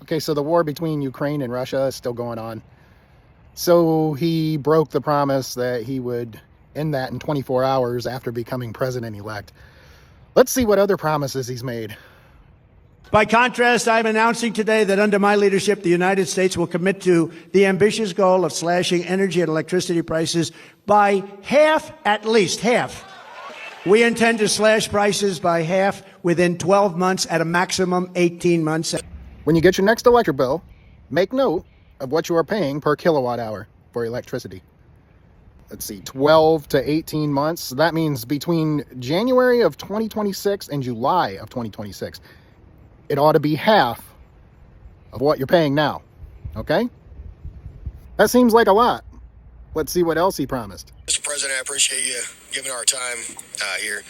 Okay, so the war between Ukraine and Russia is still going on. So he broke the promise that he would end that in 24 hours after becoming president-elect. Let's see what other promises he's made. By contrast, I'm announcing today that under my leadership, the United States will commit to the ambitious goal of slashing energy and electricity prices by half, at least half. We intend to slash prices by half within 12 months, at a maximum 18 months. When you get your next electric bill, make note of what you are paying per kilowatt hour for electricity. Let's see, 12 to 18 months. So that means between January of 2026 and July of 2026, it ought to be half of what you're paying now. Okay? That seems like a lot. Let's see what else he promised. Mr. President, I appreciate you giving our time here.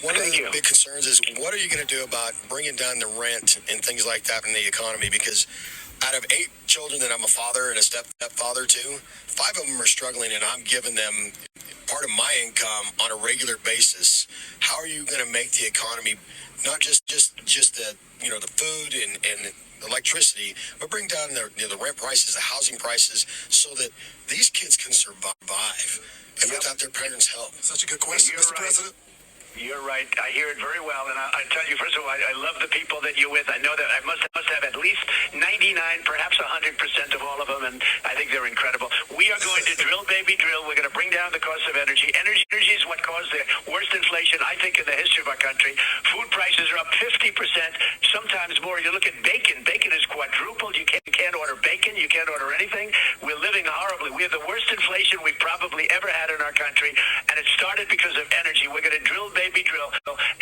One of the big concerns is, what are you going to do about bringing down the rent and things like that in the economy? Because out of 8 children that I'm a father and a stepfather to, 5 of them are struggling, and I'm giving them part of my income on a regular basis. How are you going to make the economy not just the the food and electricity, but bring down the rent prices, the housing prices, so that these kids can survive and without their parents' help? Such a good question, Mr. President. You're right. I hear it very well, and I tell you, first of all, I love the people that you're with. I know that I must have at least 99, perhaps 100% of all of them, and I think they're incredible. We are going to drill, baby, drill. We're going to bring down the cost of energy. Energy is what caused the worst inflation, I think, in the history of our country. Food prices are up 50%, sometimes more. You look at bacon. Bacon is quadrupled. You can't order bacon. You can't order anything. We're living horribly. We have the worst inflation we've probably ever had in our country, and it started because of energy. We're going to drill, baby, drill.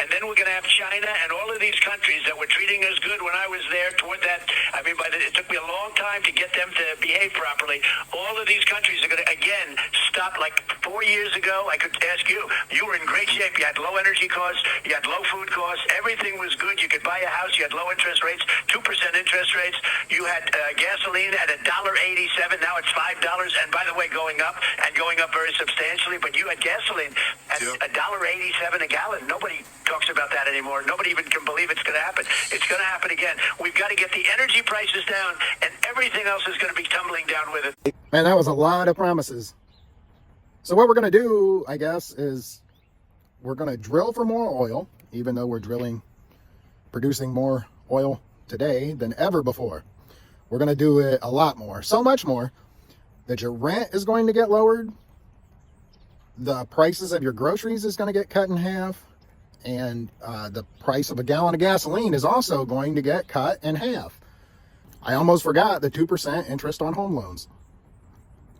And then we're going to have China and all of these countries that were treating us good when I was there toward that. I mean, it took me a long time to get them to behave properly. All of these countries are going to, again, stop. Like 4 years ago, I could ask you, you were in great shape. You had low energy costs. You had low food costs. Everything was good. You could buy a house. You had low interest rates, 2% interest rates. You had gasoline at $1.87. Now it's $5. And by the way, going up very substantially. But you had gasoline at $1.87 a gallon. Nobody talks about that anymore. Nobody even can believe it's going to happen. It's going to happen again. We've got to get the energy prices down, and everything else is going to be tumbling down with it. Man, that was a lot of promises. So what we're going to do, I guess, is we're going to drill for more oil, even though we're producing more oil today than ever before. We're going to do it a lot more, so much more, that your rent is going to get lowered. The prices of your groceries is going to get cut in half. And the price of a gallon of gasoline is also going to get cut in half. I almost forgot the 2% interest on home loans.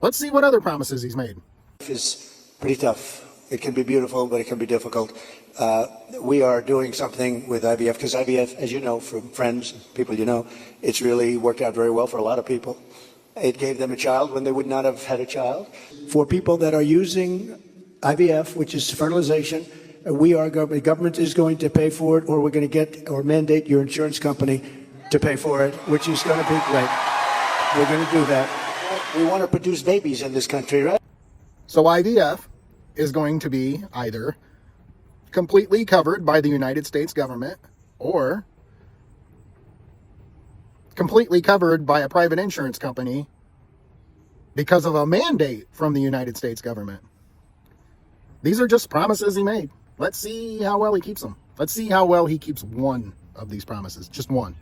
Let's see what other promises he's made. It's pretty tough. It can be beautiful, but it can be difficult. We are doing something with IVF, because IVF, as you know, from friends, people you know, it's really worked out very well for a lot of people. It gave them a child when they would not have had a child. For people that are using IVF, which is fertilization, the government is going to pay for it, or we're going to mandate your insurance company to pay for it, which is going to be great. We're going to do that. We want to produce babies in this country, right? So IVF is going to be either completely covered by the United States government or completely covered by a private insurance company because of a mandate from the United States government. These are just promises he made. Let's see how well he keeps them. Let's see how well he keeps one of these promises. Just one.